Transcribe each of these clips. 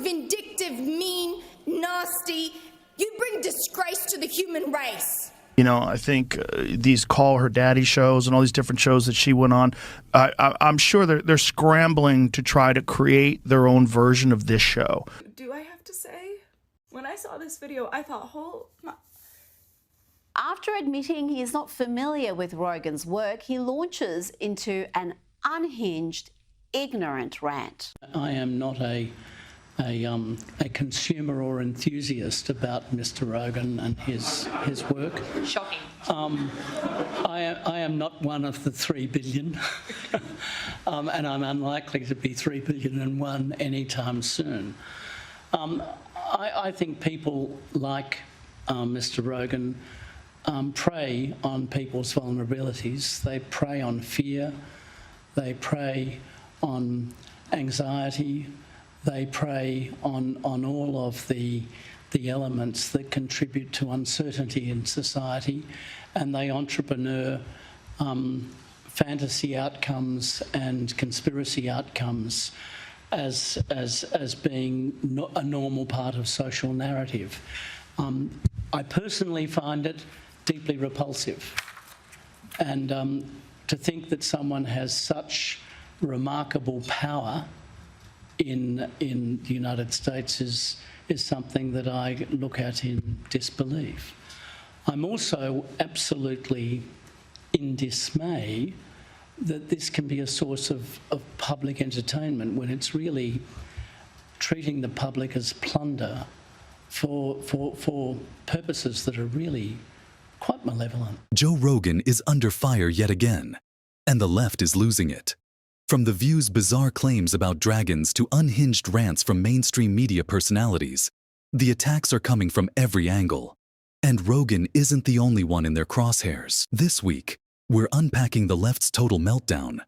vindictive, mean, nasty. You bring disgrace to the human race. You know, I think these Call Her Daddy shows and all these different shows that she went on, I'm sure they're scrambling to try to create their own version of this show. Do I have to say, when I saw this video, I thought, After admitting he is not familiar with Rogan's work, he launches into an unhinged, ignorant rant. I am not a consumer or enthusiast about Mr. Rogan and his work. Shocking. I am not one of the 3 billion, and I'm unlikely to be 3 billion and one anytime soon. I think people like Mr. Rogan prey on people's vulnerabilities. They prey on fear. They prey on anxiety. They prey on all of the elements that contribute to uncertainty in society, and they entrepreneur fantasy outcomes and conspiracy outcomes as being a normal part of social narrative. I personally find it deeply repulsive, and to think that someone has such remarkable power in the United States is something that I look at in disbelief. I'm also absolutely in dismay that this can be a source of public entertainment when it's really treating the public as plunder for purposes that are really quite malevolent. Joe Rogan is under fire yet again, and the left is losing it. From The View's bizarre claims about dragons to unhinged rants from mainstream media personalities, the attacks are coming from every angle. And Rogan isn't the only one in their crosshairs. This week, we're unpacking the left's total meltdown,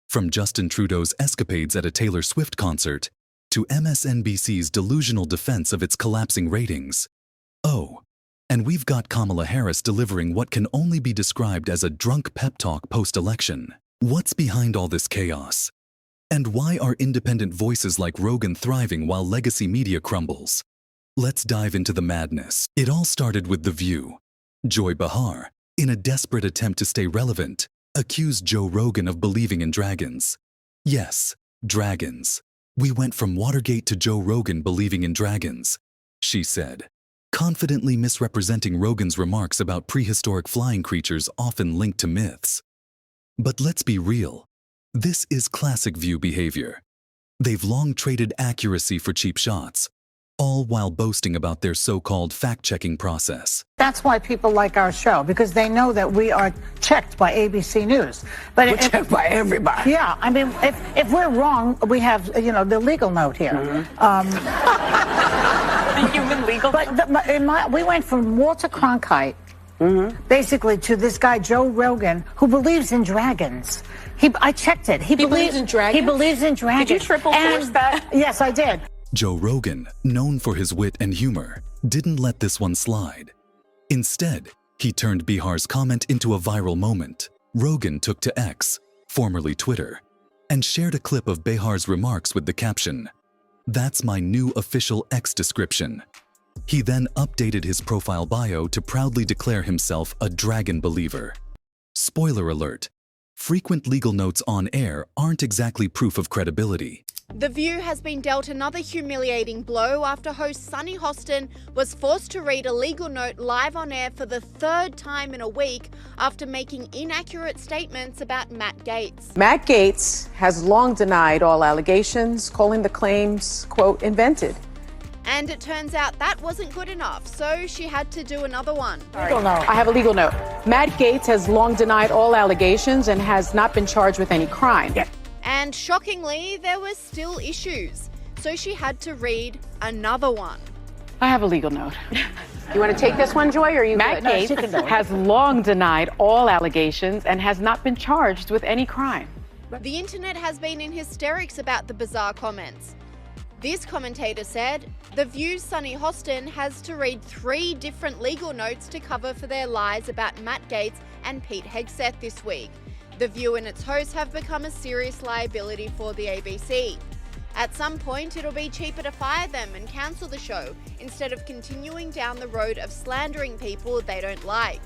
from Justin Trudeau's escapades at a Taylor Swift concert to MSNBC's delusional defense of its collapsing ratings. Oh, and we've got Kamala Harris delivering what can only be described as a drunk pep talk post-election. What's behind all this chaos? And why are independent voices like Rogan thriving while legacy media crumbles? Let's dive into the madness. It all started with The View. Joy Behar, in a desperate attempt to stay relevant, accused Joe Rogan of believing in dragons. Yes, dragons. We went from Watergate to Joe Rogan believing in dragons, she said, confidently misrepresenting Rogan's remarks about prehistoric flying creatures often linked to myths. But let's be real. This is classic View behavior. They've long traded accuracy for cheap shots, all while boasting about their so-called fact-checking process. That's why people like our show, because they know that we are checked by ABC News. But we're checked by everybody. Yeah, I mean, if we're wrong, we have, you know, the legal note here. The human legal note? But we went from Walter Cronkite, basically, to this guy, Joe Rogan, who believes in dragons. I checked it. He believes in dragons? He believes in dragons. Did you triple force that? Yes, I did. Joe Rogan, known for his wit and humor, didn't let this one slide. Instead, he turned Behar's comment into a viral moment. Rogan took to X, formerly Twitter, and shared a clip of Behar's remarks with the caption, "That's my new official X description." He then updated his profile bio to proudly declare himself a dragon believer. Spoiler alert, frequent legal notes on air aren't exactly proof of credibility. The View has been dealt another humiliating blow after host Sunny Hostin was forced to read a legal note live on air for the third time in a week after making inaccurate statements about Matt Gaetz. Matt Gaetz has long denied all allegations, calling the claims, quote, invented. And it turns out that wasn't good enough, so she had to do another one. Legal note. I have a legal note. Matt Gaetz has long denied all allegations and has not been charged with any crime. Yeah. And shockingly, there were still issues, so she had to read another one. I have a legal note. You want to take this one, Joy, or are you Matt good? Gaetz has long denied all allegations and has not been charged with any crime. The internet has been in hysterics about the bizarre comments. This commentator said, The View's Sunny Hostin has to read 3 different legal notes to cover for their lies about Matt Gaetz and Pete Hegseth this week. The View and its hosts have become a serious liability for the ABC. At some point, it'll be cheaper to fire them and cancel the show instead of continuing down the road of slandering people they don't like.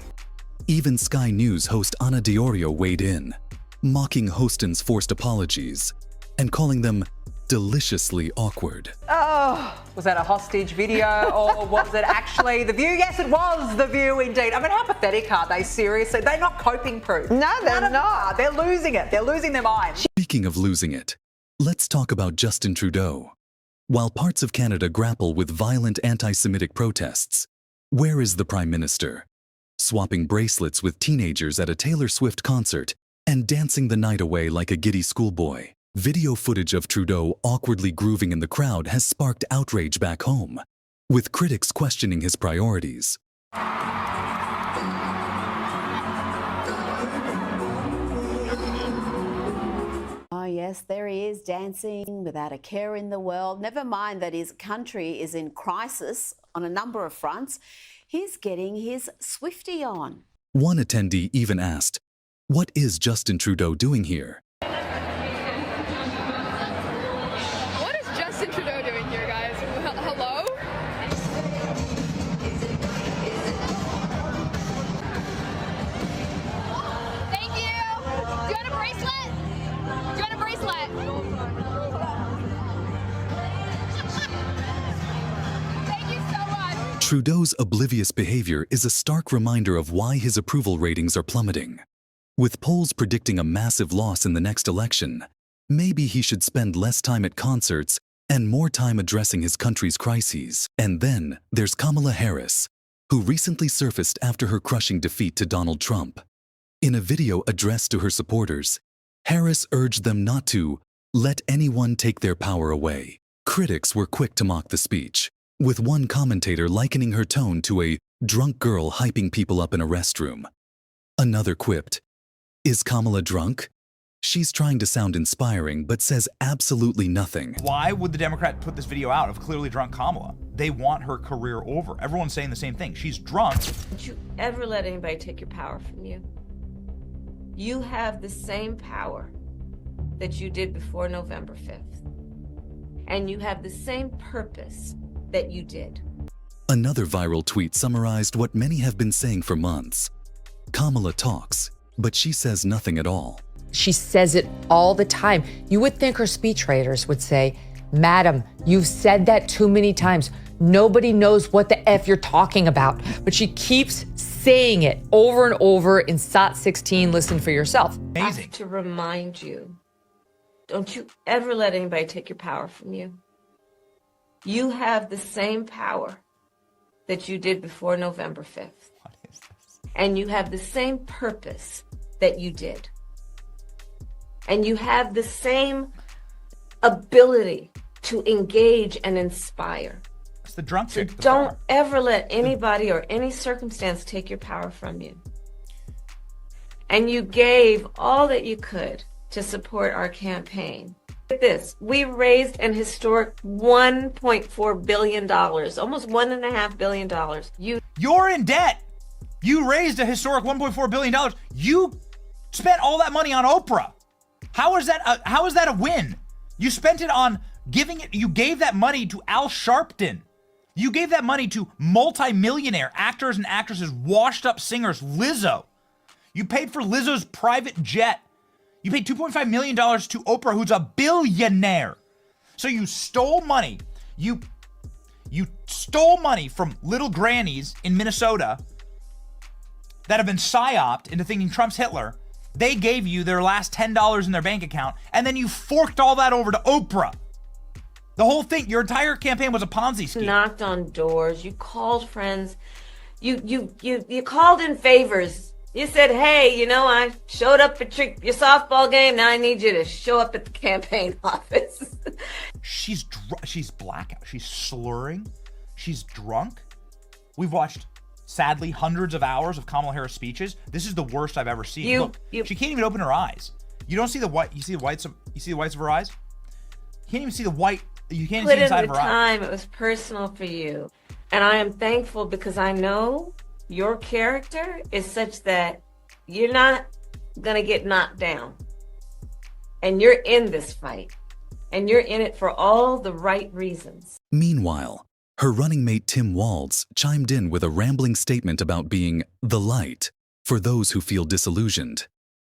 Even Sky News host Ana Diorio weighed in, mocking Hostin's forced apologies and calling them deliciously awkward. Oh, was that a hostage video or was it actually The View? Yes, it was The View indeed. I mean, how pathetic are they, seriously? They're not coping proof. No, they're not. They're losing it. They're losing their minds. Speaking of losing it, let's talk about Justin Trudeau. While parts of Canada grapple with violent anti-Semitic protests, where is the Prime Minister? Swapping bracelets with teenagers at a Taylor Swift concert and dancing the night away like a giddy schoolboy. Video footage of Trudeau awkwardly grooving in the crowd has sparked outrage back home, with critics questioning his priorities. Oh yes, there he is, dancing without a care in the world. Never mind that his country is in crisis on a number of fronts. He's getting his Swiftie on. One attendee even asked, "What is Justin Trudeau doing here?" What is Justin Trudeau doing here, guys? Hello? Thank you. Do you want a bracelet? Do you want a bracelet? Thank you so much. Trudeau's oblivious behavior is a stark reminder of why his approval ratings are plummeting. With polls predicting a massive loss in the next election, maybe he should spend less time at concerts and more time addressing his country's crises. And then there's Kamala Harris, who recently surfaced after her crushing defeat to Donald Trump. In a video addressed to her supporters, Harris urged them not to let anyone take their power away. Critics were quick to mock the speech, with one commentator likening her tone to a drunk girl hyping people up in a restroom. Another quipped, "Is Kamala drunk? She's trying to sound inspiring, but says absolutely nothing." Why would the Democrat put this video out of clearly drunk Kamala? They want her career over. Everyone's saying the same thing. She's drunk. Don't you ever let anybody take your power from you. You have the same power that you did before November 5th. And you have the same purpose that you did. Another viral tweet summarized what many have been saying for months. Kamala talks, but she says nothing at all. She says it all the time. You would think her speechwriters would say, "Madam, you've said that too many times. Nobody knows what the F you're talking about." But she keeps saying it over and over in SOT 16. Listen for yourself. I have to remind you, don't you ever let anybody take your power from you. You have the same power that you did before November 5th. What is this? And you have the same purpose that you did. And you have the same ability to engage and inspire. It's the drunk So chick. don't ever let anybody or any circumstance take your power from you. And you gave all that you could to support our campaign. Look at this. We raised an historic $1.4 billion, almost $1.5 billion. You're in debt. You raised a historic $1.4 billion. You spent all that money on Oprah. How is that a win? You spent it on giving it. You gave that money to Al Sharpton. You gave that money to multi-millionaire actors and actresses, washed up singers, Lizzo. You paid for Lizzo's private jet. You paid $2.5 million to Oprah, who's a billionaire. So you stole money. You stole money from little grannies in Minnesota that have been psyoped into thinking Trump's Hitler. They gave you their last $10 in their bank account, and then you forked all that over to Oprah. The whole thing, your entire campaign was a Ponzi scheme. Knocked on doors. You called friends. You called in favors. You said, "Hey, you know, I showed up at your softball game. Now I need you to show up at the campaign office." She's blackout. She's slurring. She's drunk. We've watched, sadly, hundreds of hours of Kamala Harris speeches. This is the worst I've ever seen. Look, she can't even open her eyes. You don't see the white. You see the whites of her eyes. You can't even see the white. You can't even see inside of her eyes. Put in the time. It was personal for you, and I am thankful because I know your character is such that you're not gonna get knocked down, and you're in this fight, and you're in it for all the right reasons. Meanwhile, her running mate Tim Walz chimed in with a rambling statement about being the light for those who feel disillusioned.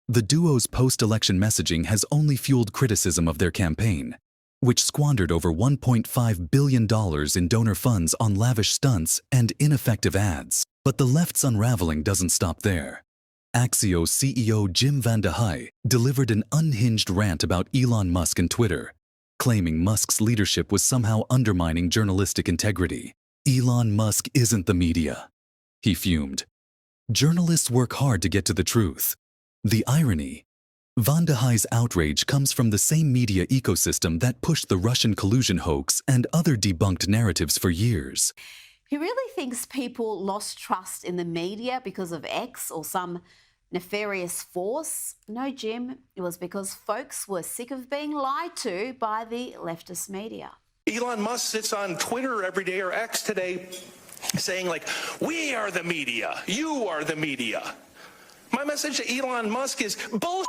The duo's post-election messaging has only fueled criticism of their campaign, which squandered over $1.5 billion in donor funds on lavish stunts and ineffective ads. But the left's unraveling doesn't stop there. Axios CEO Jim Van de Heye delivered an unhinged rant about Elon Musk and Twitter, claiming Musk's leadership was somehow undermining journalistic integrity. Elon Musk isn't the media, he fumed. Journalists work hard to get to the truth. The irony: Van de Heye's outrage comes from the same media ecosystem that pushed the Russian collusion hoax and other debunked narratives for years. He really thinks people lost trust in the media because of X or some nefarious force? No, Jim, it was because folks were sick of being lied to by the leftist media. Elon Musk sits on Twitter every day, or X today, saying like, we are the media, you are the media. My message to Elon Musk is bullshit.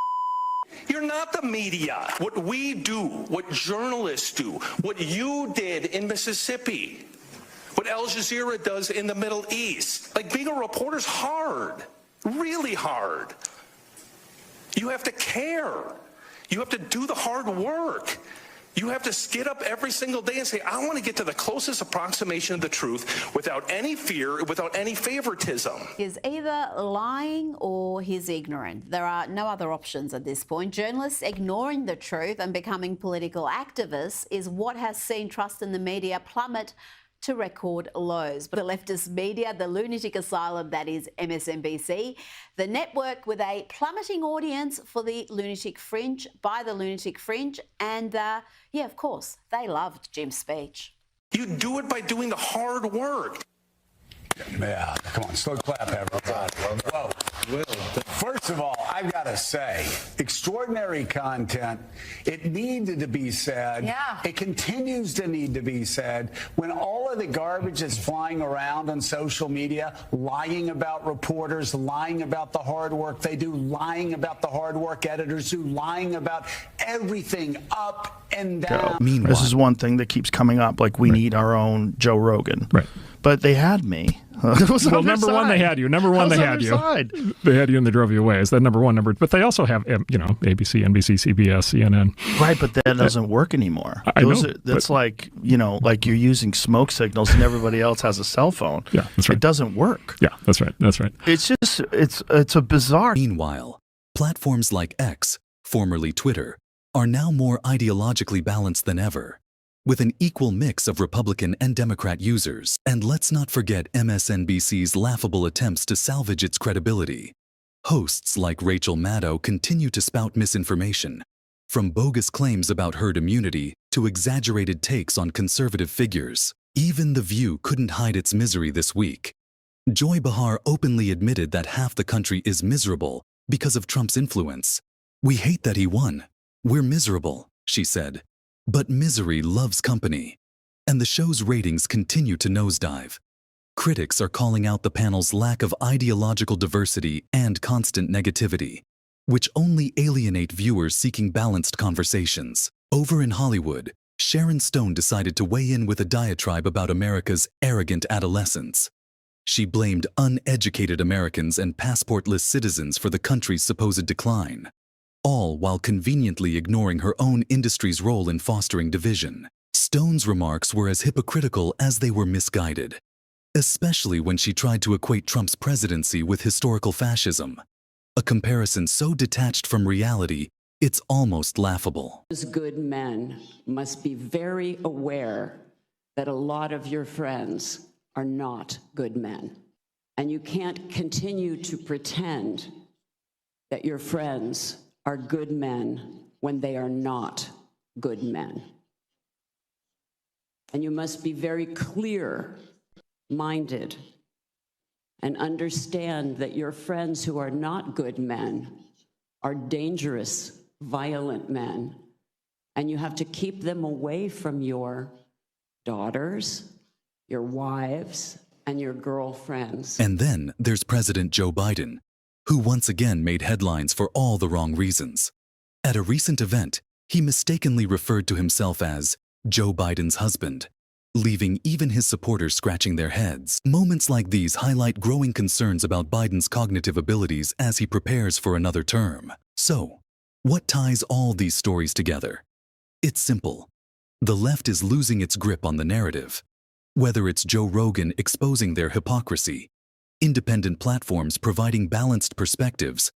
You're not the media. What we do, what journalists do, what you did in Mississippi, what Al Jazeera does in the Middle East. Like, being a reporter's hard, really hard. You have to care. You have to do the hard work. You have to get up every single day and say, I want to get to the closest approximation of the truth without any fear, without any favoritism. He's either lying or he's ignorant. There are no other options at this point. Journalists ignoring the truth and becoming political activists is what has seen trust in the media plummet to record lows. But the leftist media, the lunatic asylum that is MSNBC, the network with a plummeting audience for the lunatic fringe, by the lunatic fringe, and yeah, of course, they loved Jim's speech. You do it by doing the hard work. Yeah, come on, slow clap, everybody. Whoa. First of all, I've got to say, extraordinary content. It needed to be said. Yeah. It continues to need to be said. When all of the garbage is flying around on social media, lying about reporters, lying about the hard work they do, lying about the hard work editors do, lying about everything up and down. Meanwhile, this is one thing that keeps coming up, like we need our own Joe Rogan. Right. But they had me. Well, number one, they had you. Number one, they had you. They had you and they drove you away. Is that number one? But they also have, ABC, NBC, CBS, CNN. Right, but that doesn't work anymore. I know. That's like, like you're using smoke signals and everybody else has a cell phone. Yeah, that's right. It doesn't work. Yeah, that's right. That's right. It's just, it's a bizarre. Meanwhile, platforms like X, formerly Twitter, are now more ideologically balanced than ever, with an equal mix of Republican and Democrat users. And let's not forget MSNBC's laughable attempts to salvage its credibility. Hosts like Rachel Maddow continue to spout misinformation, from bogus claims about herd immunity to exaggerated takes on conservative figures. Even The View couldn't hide its misery this week. Joy Behar openly admitted that half the country is miserable because of Trump's influence. We hate that he won. We're miserable, she said. But misery loves company, and the show's ratings continue to nosedive. Critics are calling out the panel's lack of ideological diversity and constant negativity, which only alienate viewers seeking balanced conversations. Over in Hollywood, Sharon Stone decided to weigh in with a diatribe about America's arrogant adolescents. She blamed uneducated Americans and passportless citizens for the country's supposed decline, all while conveniently ignoring her own industry's role in fostering division. Stone's remarks were as hypocritical as they were misguided, especially when she tried to equate Trump's presidency with historical fascism, a comparison so detached from reality, it's almost laughable. Those good men must be very aware that a lot of your friends are not good men, and you can't continue to pretend that your friends are good men when they are not good men. And you must be very clear-minded and understand that your friends who are not good men are dangerous, violent men, and you have to keep them away from your daughters, your wives, and your girlfriends. And then there's President Joe Biden, who once again made headlines for all the wrong reasons. At a recent event, He mistakenly referred to himself as Joe Biden's husband, leaving even his supporters scratching their heads. Moments like these highlight growing concerns about Biden's cognitive abilities as he prepares for another term. So, what ties all these stories together? It's simple. The left is losing its grip on the narrative. Whether it's Joe Rogan exposing their hypocrisy, independent platforms providing balanced perspectives,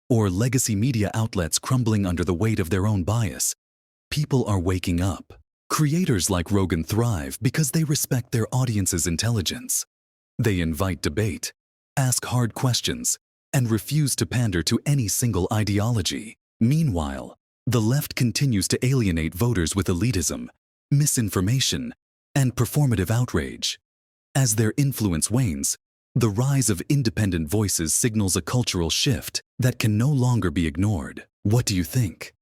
or legacy media outlets crumbling under the weight of their own bias, people are waking up. Creators like Rogan thrive because they respect their audience's intelligence. They invite debate, ask hard questions, and refuse to pander to any single ideology. Meanwhile, the left continues to alienate voters with elitism, misinformation, and performative outrage. As their influence wanes, the rise of independent voices signals a cultural shift that can no longer be ignored. What do you think?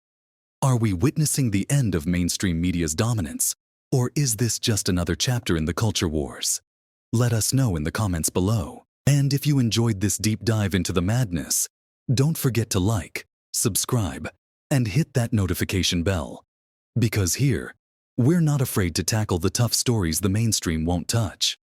Are we witnessing the end of mainstream media's dominance, or is this just another chapter in the culture wars? Let us know in the comments below. And if you enjoyed this deep dive into the madness, don't forget to like, subscribe, and hit that notification bell. Because here, we're not afraid to tackle the tough stories the mainstream won't touch.